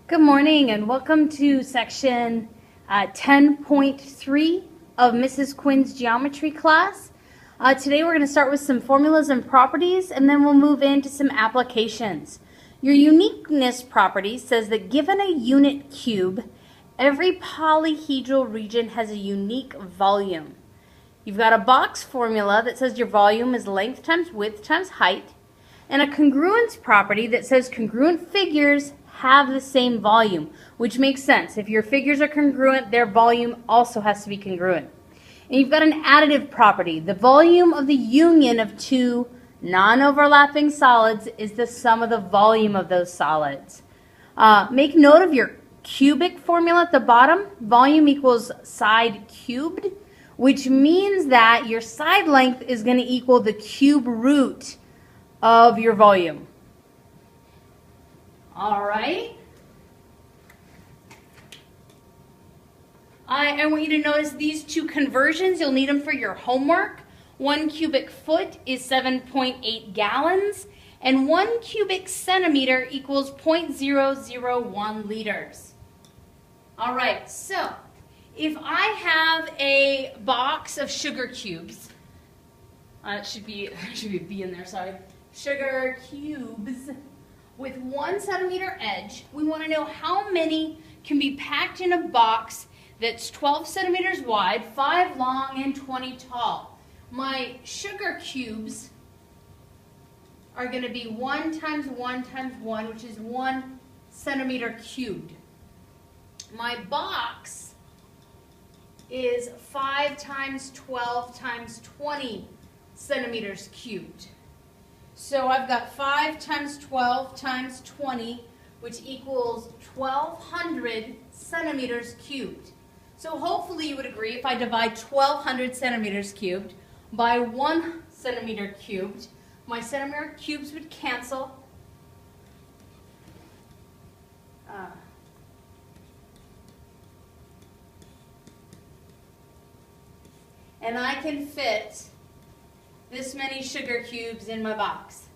Good morning and welcome to section 10.3 of Mrs. Quinn's geometry class. Today we're going to start with some formulas and properties and then we'll move into some applications. Your uniqueness property says that given a unit cube, every polyhedral region has a unique volume. You've got a box formula that says your volume is length times width times height, and a congruence property that says congruent figures have the same volume, which makes sense. If your figures are congruent, their volume also has to be congruent. And you've got an additive property. The volume of the union of two non-overlapping solids is the sum of the volume of those solids. Make note of your cubic formula at the bottom. Volume equals side cubed, which means that your side length is going to equal the cube root of your volume. All right. I want you to notice these two conversions. You'll need them for your homework. 1 cubic foot is 7.8 gallons, and 1 cubic centimeter equals 0.001 liters. All right, so if I have a box of sugar cubes, it should be a B in there, sorry. Sugar cubes with 1 centimeter edge. We want to know how many can be packed in a box that's 12 centimeters wide, 5 long, and 20 tall. My sugar cubes are going to be 1 times 1 times 1, which is 1 centimeter cubed. My box is 5 times 12 times 20 centimeters cubed. So I've got 5 times 12 times 20, which equals 1,200 centimeters cubed. So hopefully you would agree if I divide 1,200 centimeters cubed by 1 centimeter cubed, my centimeter cubes would cancel. And I can fit this many sugar cubes in my box.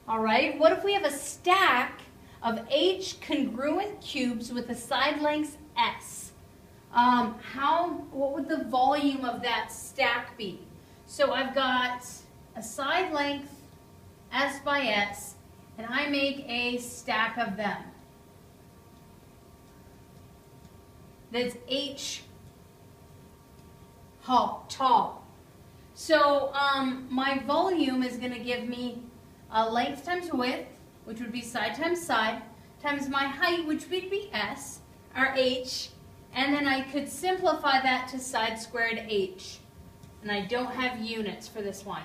All right, what if we have a stack of H congruent cubes with a side length S? What would the volume of that stack be? So I've got a side length S by S, and I make a stack of them. That's H tall. So my volume is going to give me length times width, which would be side times side, times my height, which would be S, or H, and then I could simplify that to side squared H. And I don't have units for this one.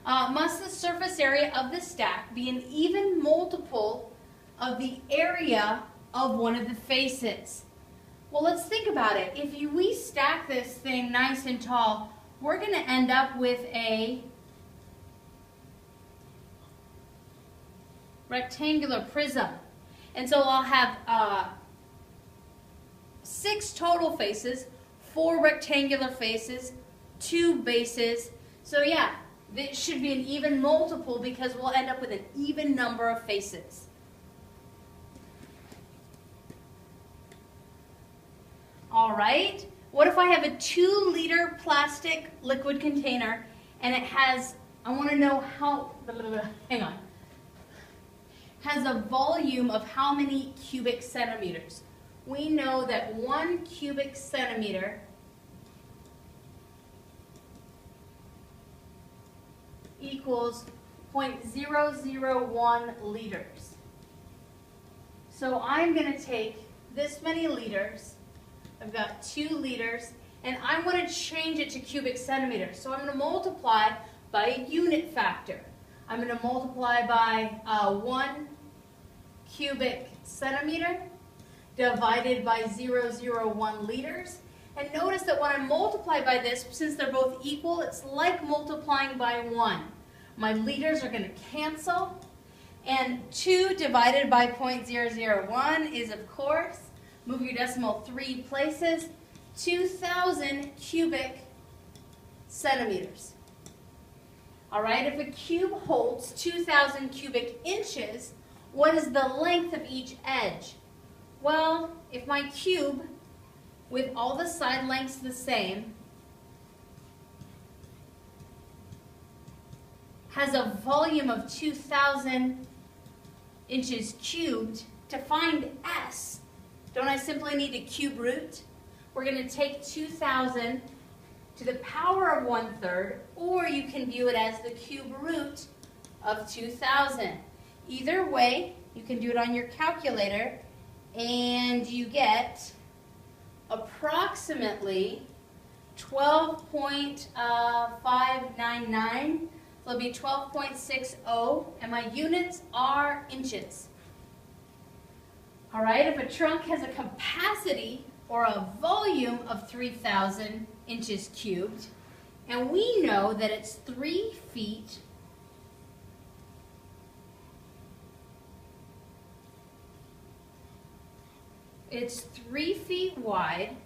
Must the surface area of the stack be an even multiple of the area of one of the faces? Well, let's think about it. If we stack this thing nice and tall, we're going to end up with a rectangular prism. And so I'll have 6 total faces, 4 rectangular faces, 2 bases. So yeah, this should be an even multiple because we'll end up with an even number of faces. All right, what if I have a 2-liter plastic liquid container and it has, I want to know how, hang on, has a volume of how many cubic centimeters? We know that 1 cubic centimeter equals 0.001 liters. So I'm going to take this many liters. I've got 2 liters, and I want to change it to cubic centimeters. So I'm going to multiply by a unit factor. I'm going to multiply by 1 cubic centimeter divided by 0.001 liters. And notice that when I multiply by this, since they're both equal, it's like multiplying by 1. My liters are going to cancel, and 2 divided by 0.001 is, of course, move your decimal 3 places, 2,000 cubic centimeters. All right, if a cube holds 2,000 cubic inches, What is the length of each edge? Well, if my cube, with all the side lengths the same, has a volume of 2,000 inches cubed, to find S, don't I simply need to cube root? We're going to take 2,000 to the power of 1/3, or you can view it as the cube root of 2,000. Either way, you can do it on your calculator, and you get approximately 12.599. So it'll be 12.60, and my units are inches. All right, if a trunk has a capacity or a volume of 3,000 inches cubed, and we know that it's 3 feet It's 3 feet wide,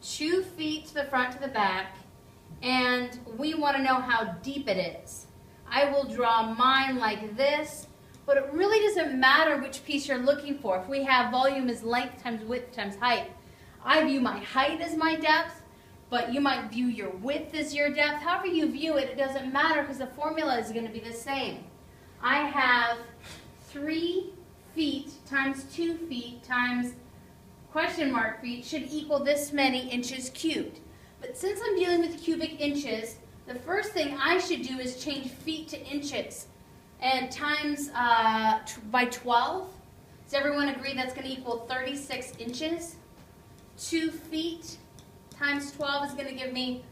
2 feet to the front to the back, and we want to know how deep it is. I will draw mine like this, but it really doesn't matter which piece you're looking for. If we have volume is length times width times height, I view my height as my depth, but you might view your width as your depth. However you view it, it doesn't matter because the formula is going to be the same. I have 3 feet times 2 feet times question mark feet should equal this many inches cubed. But since I'm dealing with cubic inches, the first thing I should do is change feet to inches. And times by 12, does everyone agree that's going to equal 36 inches? 2 feet times 12 is going to give me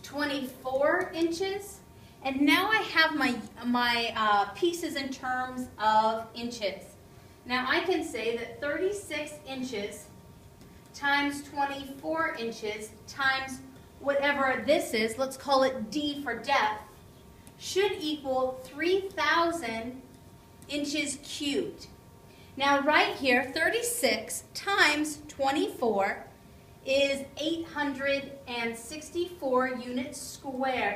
24 inches. And now I have my pieces in terms of inches. Now I can say that 36 inches times 24 inches times whatever this is, let's call it D for depth, should equal 3,000 inches cubed. Now right here, 36 times 24 is 864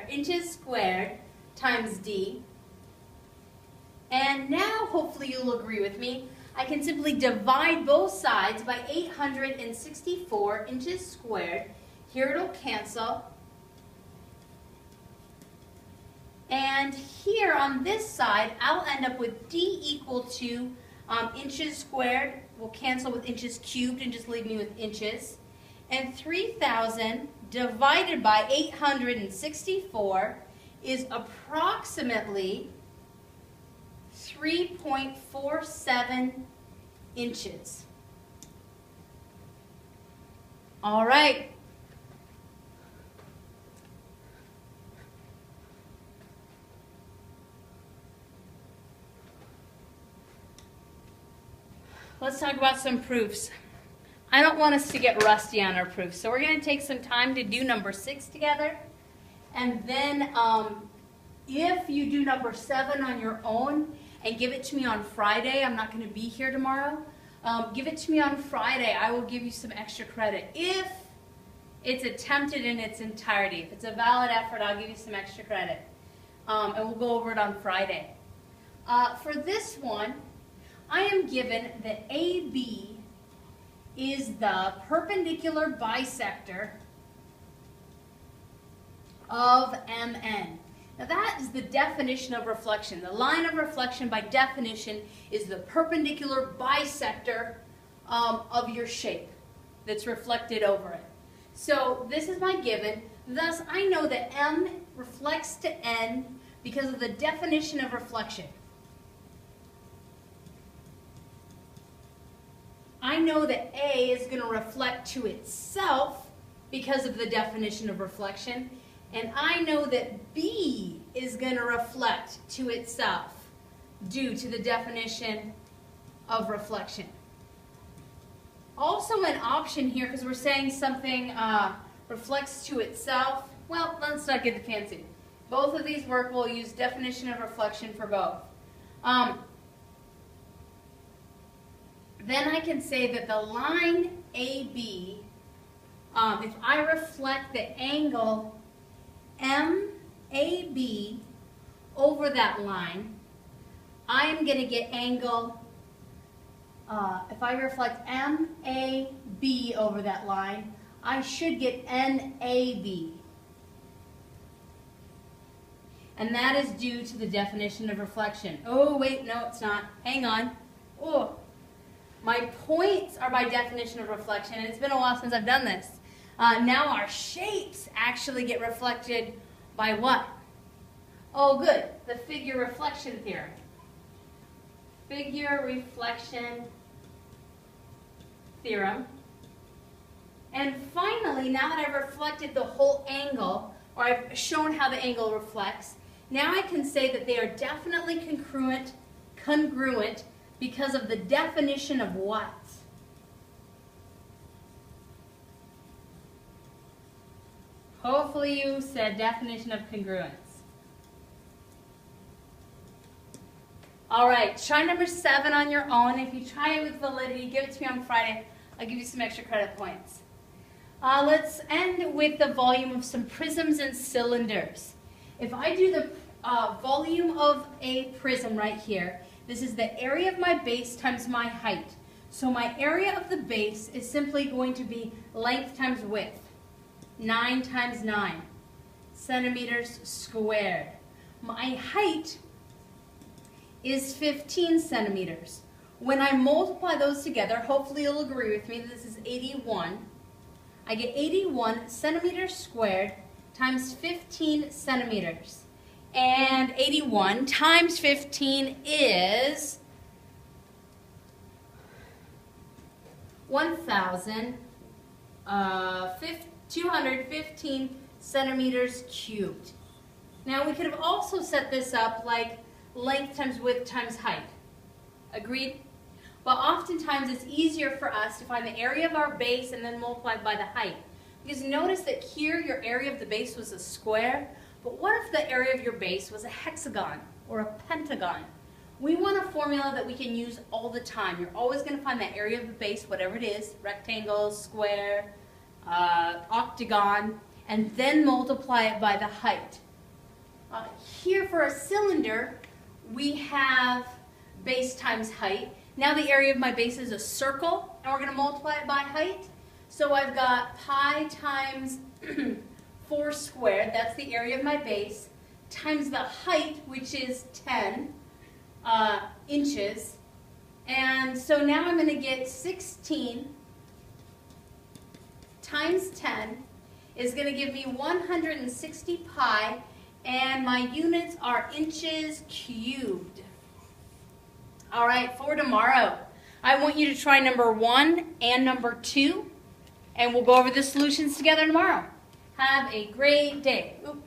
inches squared times D. And now hopefully you'll agree with me. I can simply divide both sides by 864 inches squared. Here it'll cancel. And here on this side, I'll end up with D equal to inches squared. We'll cancel with inches cubed and just leave me with inches. And 3,000 divided by 864 is approximately 3.47 inches. All right. Let's talk about some proofs. I don't want us to get rusty on our proofs, so we're going to take some time to do number 6 together. And then if you do number 7 on your own and give it to me on Friday, I'm not going to be here tomorrow, give it to me on Friday. I will give you some extra credit. If it's attempted in its entirety, if it's a valid effort, I'll give you some extra credit. And we'll go over it on Friday. For this one, I am given that AB is the perpendicular bisector of MN. Now that is the definition of reflection. The line of reflection by definition is the perpendicular bisector of your shape that's reflected over it. So this is my given. Thus I know that M reflects to N because of the definition of reflection. I know that A is going to reflect to itself because of the definition of reflection, and I know that B is going to reflect to itself due to the definition of reflection. Also an option here, because we're saying something reflects to itself. Well, let's not get fancy. Both of these work. We'll use definition of reflection for both. Then I can say that the line AB, if I reflect the angle MAB over that line, I am going to get angle, if I reflect MAB over that line, I should get NAB. And that is due to the definition of reflection. Oh, wait, no, it's not. Hang on. Oh, my points are by definition of reflection, and it's been a while since I've done this. Now our shapes actually get reflected by what? Oh, good, the figure reflection theorem. Figure reflection theorem. And finally, now that I've reflected the whole angle, or I've shown how the angle reflects, now I can say that they are definitely congruent because of the definition of what? Hopefully you said definition of congruence. All right, try number 7 on your own. If you try it with validity, give it to me on Friday. I'll give you some extra credit points. Let's end with the volume of some prisms and cylinders. If I do the volume of a prism right here, this is the area of my base times my height. So my area of the base is simply going to be length times width. 9 times 9 centimeters squared. My height is 15 centimeters. When I multiply those together, hopefully you'll agree with me, this is 81. I get 81 centimeters squared times 15 centimeters. And 81 times 15 is 1,215 centimeters cubed. Now we could have also set this up like length times width times height. Agreed? But oftentimes it's easier for us to find the area of our base and then multiply by the height. Because notice that here your area of the base was a square, but what if the area of your base was a hexagon or a pentagon? We want a formula that we can use all the time. You're always going to find that area of the base, whatever it is, rectangle, square, octagon, and then multiply it by the height. Here for a cylinder, we have base times height. Now the area of my base is a circle, and we're going to multiply it by height. So I've got pi times 4 squared, that's the area of my base, times the height, which is 10 inches. And so now I'm going to get 16 times 10 is going to give me 160 pi, and my units are inches cubed. All right, for tomorrow, I want you to try number 1 and number 2, and we'll go over the solutions together tomorrow. Have a great day. Oop.